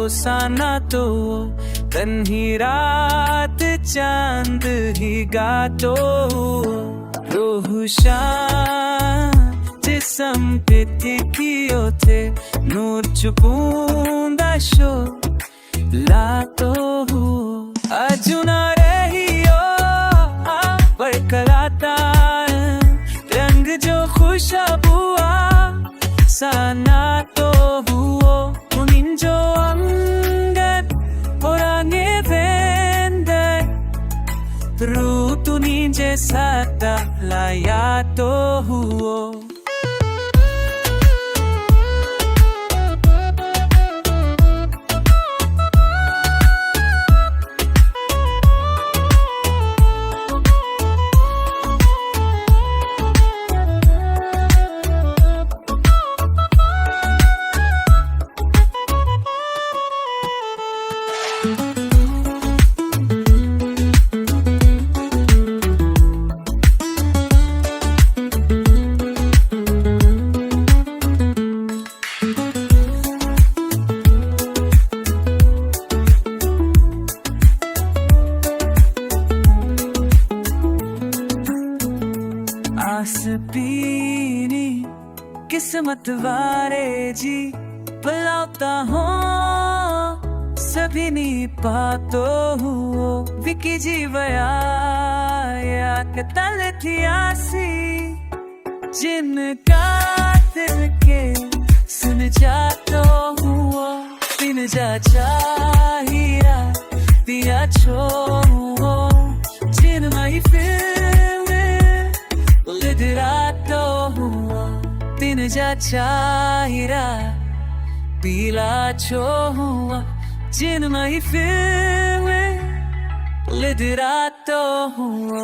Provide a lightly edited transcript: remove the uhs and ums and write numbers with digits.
भरोसा ना तो तन्ही रात चांद ही गातो रोहुशा जिसम पे तिथियो थे नूर चुपूंदा शो लातो अजुना रहियो बरकराता रंग जो खुशबुआ साना तो हुओ मुनिंजो अंगत ओरांगे वेंदे रूतु नीजे साता लाया तो हुओ आस पीनी किस्मत वारे जी पलाता हो सभी नी पातो हुओ विकी जीवया या कतल थी आसी जिनका दिल के सुन जातो हुओ दिन जा चाहिया दिया छो हुओ जिन माई रातो हुआ दिन जा चाहिरा पीला छो हुआ जिन माई फिर लिद रातो हुआ